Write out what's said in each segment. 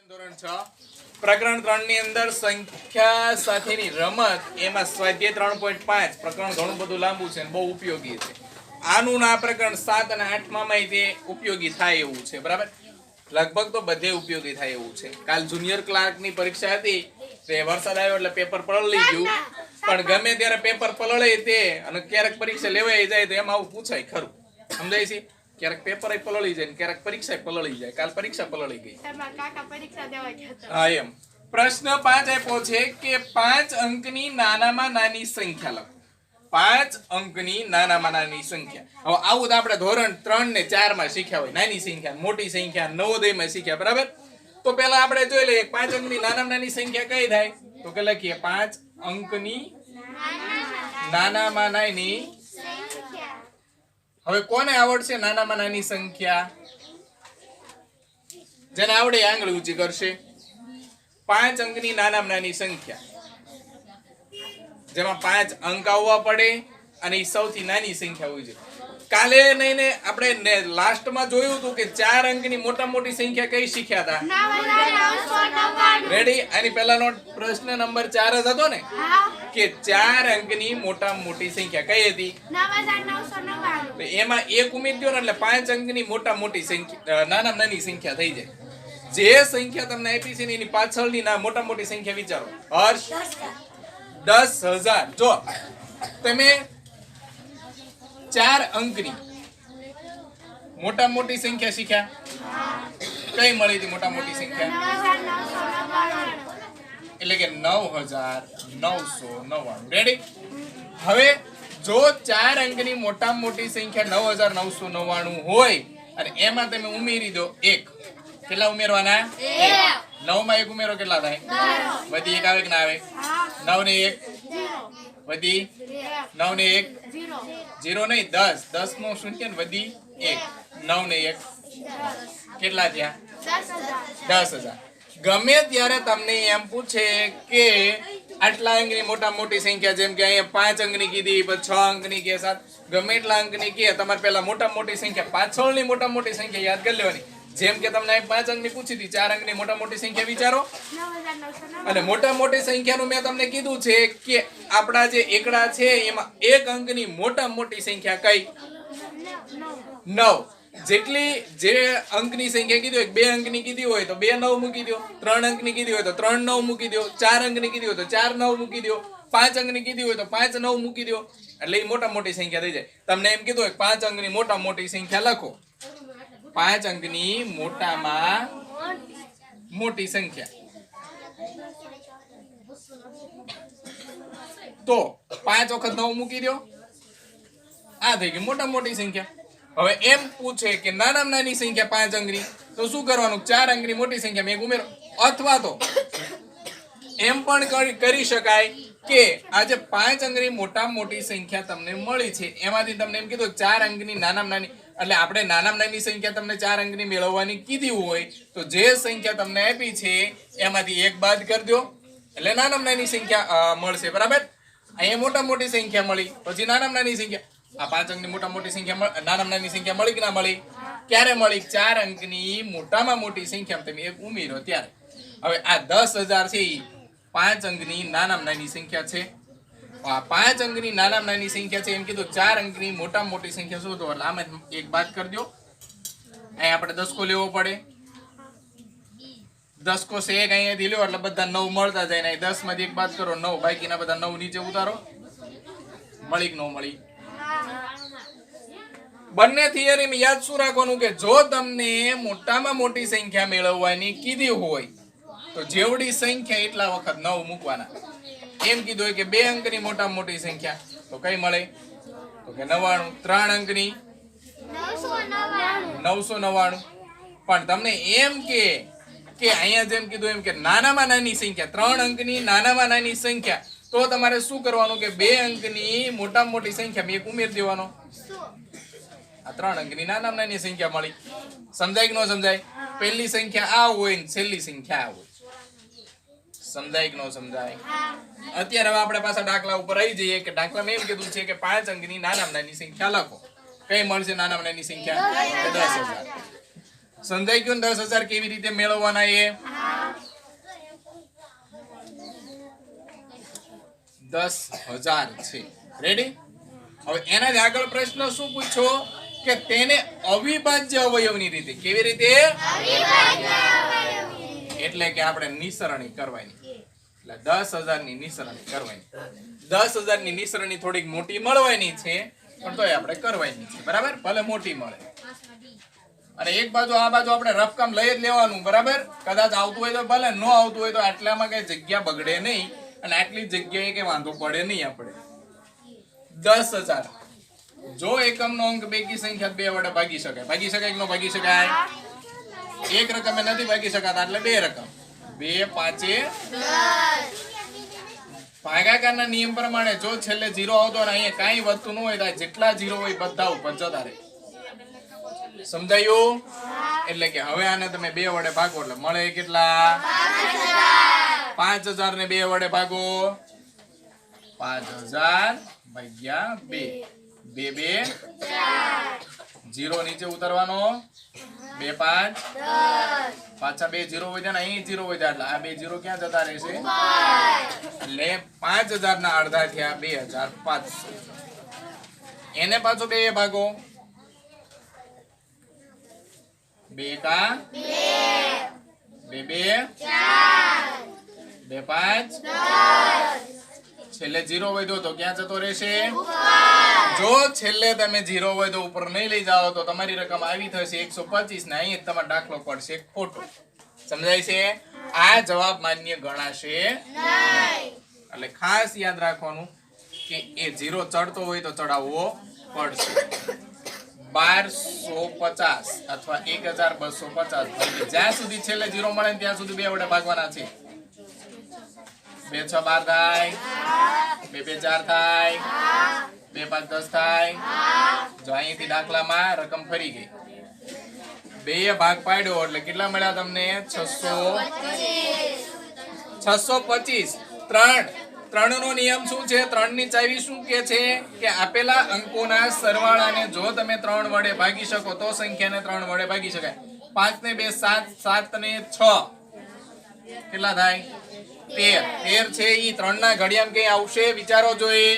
ધોરણ 6 પ્રકરણ 3 ની અંદર સંખ્યા સાથેની રમત એમાં સ્વાધ્યાય 3.5 પ્રકરણ ઘણું બધું લાંબુ છે અને બહુ ઉપયોગી છે. આનું ના પ્રકરણ 7 અને 8 માં તે ઉપયોગી થાય એવું છે. બરાબર, લગભગ તો બધે ઉપયોગી થાય એવું છે. કાલ જુનિયર ક્લાર્ક ની પરીક્ષા હતી તે વરસાદ આવ્યો એટલે પેપર પલળી ગયું, પણ ગમે ત્યારે પેપર પલળે તે અને ક્યારેક પરીક્ષા લેવાઈ જાય તો એમાં આવું પૂછાય ખરું, સમજાય છે? ક્યારેક પેપર પલળી જાય ને ક્યારેક પરીક્ષા પલળી જાય. કાલ પરીક્ષા પલળી ગઈ. હા એમ. પ્રશ્ન 5 આપ્યો છે કે 5 અંકની નાનામાં નાની સંખ્યા લખો. 5 અંકની નાનામાં નાની સંખ્યા. હવે આવું તો આપણે ધોરણ 3 ને 4 માં શીખ્યા હોય. નાની સંખ્યા, મોટી સંખ્યા નવોદયમાં શીખ્યા. બરાબર, તો પેલા આપણે જોઈ લઈએ 5 અંકની નાનામાં નાની સંખ્યા કઈ થાય. તો કે લખીએ 5 અંકની નાનામાં નાની. હવે કોને આવડશે નાનામાં નાની સંખ્યા? જેને આવડે આંગળી ઊંચી કરશે. 5 અંકની નાનામાં નાની સંખ્યા જેમાં 5 અંક આવવા પડે અને એ સૌથી નાની સંખ્યા હોય છે. કાલે નહીં ને આપણે લાસ્ટમાં જોયું હતું કે 4 અંકની મોટા મોટી સંખ્યા કઈ શીખ્યા હતા? રેડી? આની પહેલાનો પ્રશ્ન નંબર 4 જ હતો ને, કે 4 અંકની મોટા મોટી સંખ્યા કઈ હતી? એમાં એક ઉમેરી દો ને એટલે 5 અંકની મોટા મોટી સંખ્યા નાનામાં નાની સંખ્યા થઈ જાય. જે સંખ્યા તમને આપી છે ને એની પાછળની મોટા મોટી સંખ્યા વિચારો. હર્ષ, 10,000. જો તમે 4 અંકની મોટા મોટી સંખ્યા શીખ્યા, કઈ મળી હતી મોટા મોટી સંખ્યા? એટલે કે 9,999. રેડી? હવે જો 4 અંકની મોટા મોટી સંખ્યા 9,999 હોય અને એમાં તમે ઉમેરી દો 1. કેટલા ઉમેરવાના? 9 માં 1 ઉમેરો કેટલા થાય? વધી 1 આવે કે ના આવે? 9 ને 1 વધી 9 ને 1 0 નહીં 10. 10 નો શૂન્ય ને વધી 1. 9 ને 1 કેટલા થયા? 10,000. ગમે ત્યારે તમને એમ પૂછે કે આટલા અંકની મોટા મોટી સંખ્યા, જેમ કે અહીંયા 5 અંકની કીધી, પછી 6 અંકની કે 7, ગમે એટલા અંકની કે તમારે પેલા મોટા મોટી સંખ્યા પાછળની મોટા મોટી સંખ્યા યાદ કરી લેવાની. જેમ કે તમને 5 અંકની પૂછી હતી, 4 અંકની મોટા મોટી સંખ્યા વિચારો. અને મોટા મોટી સંખ્યાનું મેં તમને કીધું છે કે આપણા જે એકડા છે એમાં 1 અંકની મોટા મોટી સંખ્યા કઈ? 9. જેટલી જે અંકની સંખ્યા કીધી હોય, 2 અંકની કીધી હોય તો 2 9 મૂકી દો, 3 અંકની કીધી હોય તો 3 9 મૂકી દો, 4 અંકની કીધી હોય તો 4 9 મૂકી દો, 5 અંકની કીધી હોય તો 5 9 મૂકી દો, એટલે એ મોટા મોટી સંખ્યા થઈ જાય. તમને એમ કીધું હોય 5 અંકની મોટા મોટી સંખ્યા લખો. 5 અંકની મોટામાં મોટી સંખ્યા તો 5 વખત 9 મૂકી દો, આ થઈ ગઈ મોટા મોટી સંખ્યા. હવે એમ પૂછે કે નાનામાં નાની સંખ્યા 5 અંકની, તો શું કરવાનું? 4 અંકની મોટી સંખ્યા મેં ઉમેરો. અથવા તો એમ પણ કરી શકાય કે આજે 5 અંકની મોટા મોટી સંખ્યા તમને મળી છે, એમાંથી તમને એમ કીધું 4 અંકની નાનામાં નાની, એટલે આપણે નાનામાં નાની સંખ્યા તમને 4 અંકની મેળવવાની કીધી હોય તો જે સંખ્યા તમને આપી છે એમાંથી 1 બાદ કરી દો એટલે નાનામાં નાની સંખ્યા મળશે. બરાબર, અહીંયા મોટા મોટી સંખ્યા મળી, પછી નાનામાં નાની સંખ્યા. આ 5 અંકની મોટા મોટી સંખ્યા નાનામાં નાની સંખ્યા મળી કે ના મળી? ક્યારે મળી? 4 અંકની મોટામાં મોટી સંખ્યા તમે 1 ઉમેરો ત્યારે. હવે આ 10,000 છે એ 5 અંકની નાનામાં નાની સંખ્યા છે. આ 5 અંકની નાનામાં નાની સંખ્યા છે એમ કીધું. 4 અંકની મોટામાં મોટી સંખ્યા શોધો એટલે આમાં 1 બાદ કરી દો. અહીંયા આપણે દસકો લેવો પડે. દસકો છે 1 અહીંયાથી લ્યો એટલે બધા 9 મળતા જાય ને 10 માંથી 1 બાદ કરો 9, બાકીના બધા 9 નીચે ઉતારો. મળી કે ન મળી? બંને થિયરીમાં યાદ શું રાખવાનું કે જો તમને મોટામાં મોટી સંખ્યા મેળવવાની કીધી હોય તો જેવડી સંખ્યા એટલા વખત 9 મૂકવાના. એમ કીધું હોય કે 2 અંકની મોટા મોટી સંખ્યા તો કઈ મળે? તો કે 99. 3 અંકની 999. પણ તમને એમ કે અહીંયા જેમ કીધું એમ કે નાનામાં નાની સંખ્યા 3 અંકની નાનામાં નાની સંખ્યા, તો તમારે શું કરવાનું કે 2 અંકની મોટા મોટી સંખ્યા મેં 1 ઉમેરી દેવાનો. આ 3 અંકની નાનામાં નાની સંખ્યા મળી. સમજાય કે ન સમજાય? પહેલી સંખ્યા આ હોય ને છેલ્લી સંખ્યા આ હોય. સમજાય કે ન સમજાય? અત્યારે હવે આપણે પાછા દાખલા ઉપર આવી જઈએ કે દાખલામાં એમ કીધું છે કે 5 અંકની નાનામાં નાની સંખ્યા લખો. કઈ મળશે નાનામાં નાની સંખ્યા? 10,000. સમજાઈ ગયું? 10,000 કેવી રીતે મેળવવાના એ 10,000 છે. રેડી? હવે એના જ આગળ પ્રશ્ન શું પૂછો કે તેને અવિભાજ્ય અવયવની રીતે. કેવી રીતે? એટલે કે આપણે નિસરણી કરવાની. એટલે 10,000 ની નિસરણી કરવાની. 10,000 ની નિસરણી થોડીક મોટી મળવાની છે પણ તોય આપણે કરવાની છે. બરાબર? ભલે મોટી મળે. અને એક બાજુ આ બાજુ આપણે રફકામ લઈ જ લેવાનું. બરાબર? કદાચ આવતું હોય તો ભલે, ન આવતું હોય તો આટલામાં કઈ જગ્યા બગડે નહીં અને આટલી જગ્યાએ કઈ વાંધો પડે નહીં. આપણે 10,000 જો એકમનો અંક બેકી સંખ્યા 2 વડે ભાગી શકાય. ભાગી શકાય કે ન ભાગી શકાય? એક રકમે નથી ભાગી શકાતા એટલે 2 રકમ. 2 5 ભાગાકારના નિયમ પ્રમાણે જો છેલ્લે 0 આવતો અને અહીંયા કાંઈ વધતું ન હોય તો જેટલા 0 હોય બધા ઉપર જતા રહે. સમજાયું? એટલે કે હવે આને તમે 2 વડે ભાગો એટલે મળે કેટલા? 5,000 ને 2 વડે ભાગો 5,000 ભાગ્યા 2. 2 2 0 નીચે ઉતારવાનો 2 5 પાછા 2 0 હોય ને અહીં 0 હોય એટલે આ 2 0 ક્યાં જતા રહેશે? એટલે 5,000 ના અડધા થયા 2,500. એને પાછો 2 ભાગો 2 કા 2 2 2 5 છેલ્લે 0 વધ્યો તો ક્યાં જતો રહેશે? જો છેલ્લે તમે 0 હોય તો ઉપર નહીં લઈ જાઓ તો તમારી રકમ આવી થશે 125 ને અહીં તમારો દાખલો પડશે ખોટો. સમજાય છે? આ જવાબ માન્ય ગણાશે નહીં. એટલે ખાસ યાદ રાખવાનું કે એ 0 ચડતો હોય તો ચડાવવો પડશે. 1250 અથવા 1250 જ્યાં સુધી છેલ્લે 0 મળે ત્યાં સુધી 2 વડે ભાગવાના છે. 2 6 12 થાય, 2 2 4 થાય, 2 5 10 થાય. જો અહીંથી દાખલામાં રકમ ફરી ગઈ. 2 ભાગ પાડ્યો એટલે કેટલા મળ્યા તમને? 625. 3 નો નિયમ શું છે? 3 ની ચાવી શું કે છે કે આપેલા અંકોના સરવાળાને જો તમે 3 વડે ભાગી શકો તો સંખ્યાને 3 વડે ભાગી શકાય. 5 ને 2 7, 7 ને 6 કેટલા થાય? 13 છે. ઈ 3 ના ઘડિયામાં કઈ આવશે? વિચારો જોઈએ.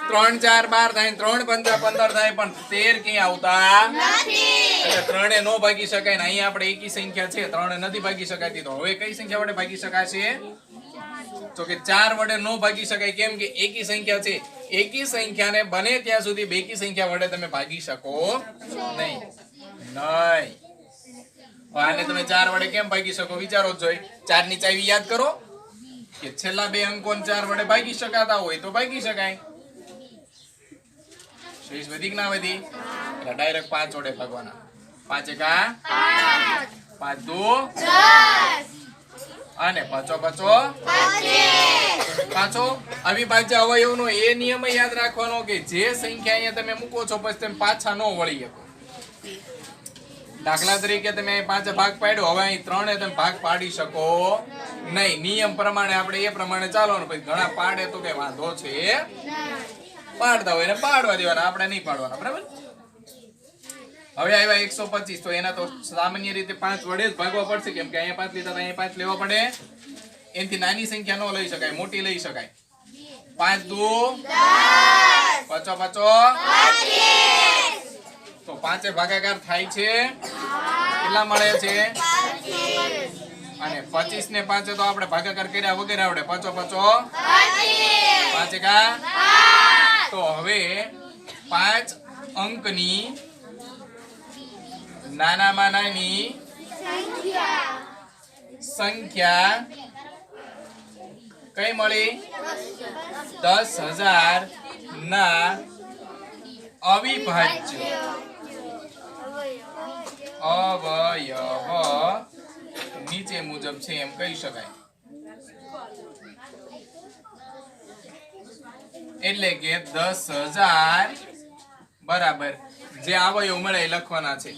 3 4 12 થાય, 3 5 15 થાય પણ 13 ક્યાંય આવતા નથી. એટલે 3 નો ભાગી શકાય ને અહીંયા આપણે એકી સંખ્યા છે 3 નથી ભાગી શકાતી. તો હવે કઈ સંખ્યા વડે ભાગી શકાશે? તો કે 4 વડે નો ભાગી શકાય. કેમ કે એકી સંખ્યા છે. એકી સંખ્યાને બને ત્યાં સુધી બેકી સંખ્યા વડે તમે ભાગી શકો નહીં. આને તમે 4 વડે કેમ ભાગી શકો? વિચારો જોઈ. 4 ની ચાવી યાદ કરો કે છેલ્લા 2 અંકોને 4 વડે ભાગી શકાતા હોય તો ભાગી શકાય. શેષ વધી કે ના વધી? એટલે ડાયરેક્ટ 5 વડે ભાગવાના. 5 એકા 5 2 અને 5 પાછો અવિભાજ્ય અવયવનો એ નિયમ યાદ રાખવાનો કે જે સંખ્યા અહીંયા તમે મૂકો છો પછી તમે પાછા ન વળી શકો. દાખલા તરીકે તમે 5 ભાગ પાડ્યો, હવે અહીં 3 તમે ભાગ પાડી શકો નહીં. નિયમ પ્રમાણે આપણે એ પ્રમાણે ચાલવાનું. પછી ઘણા પાડે તો કઈ વાંધો છે? પાડતા હોય ને પાડવા દેવાના, આપણે નહીં પાડવાના. બરાબર? હવે આવ્યા 125 તો એના તો સામાન્ય રીતે 5 વડે જ ભાગવા પડશે. કેમ કે અહીંયા 5 લીધા અહીંયા 5 લેવા પડે. એનાથી નાની સંખ્યા ન લઈ શકાય, મોટી લઈ શકાય. 5 2 5 5 તો 5 ભાગાકાર થાય છે. કેટલા મળે છે? અને 25 ને 5 તો આપણે ભાગાકાર કર્યા વગર આવડે. 5 5 એકા. તો હવે 5 અંકની નાનામાં નાની સંખ્યા કઈ મળી? 10,000 ના અવિભાજ્ય અવયવ નીચે મુજબ છે એમ કહી શકાય. એટલે કે 10,000 બરાબર જે અવયવ મળે એ લખવાના છે.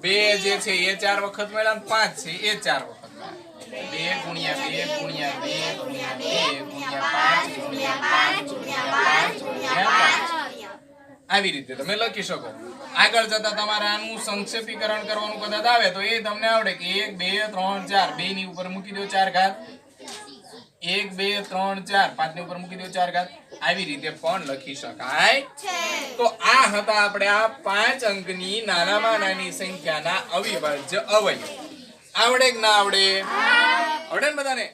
2 જે છે એ 4 વખત મળ્યા, 5 છે એ 4 વખત મળ્યા. 2 ગુણ્યા 2 ગુણ્યા 2 ગુણ્યા 2 ગુણ્યા 5 ગુણ્યા 5 ગુણ્યા 5 ગુણ્યા 5 આવી રીતે તમે લખી શકો. આગળ જતા તમારે આનું સંક્ષેપીકરણ કરવાનું કદાચ આવે તો એ તમને આવડે કે 1 2 3 4 2 ની ઉપર મૂકી દો 4 ઘાત, 1 2 3 4 5 ની ઉપર મૂકી દો 4 ઘાત. આવી રીતે પણ લખી શકાય છે. તો આ હતા આપણે આ 5 અંકની નાનામાં નાની સંખ્યાના અવિભાજ્ય અવયવ. આવડે કે ના આવડે? આવડે ને બધાને?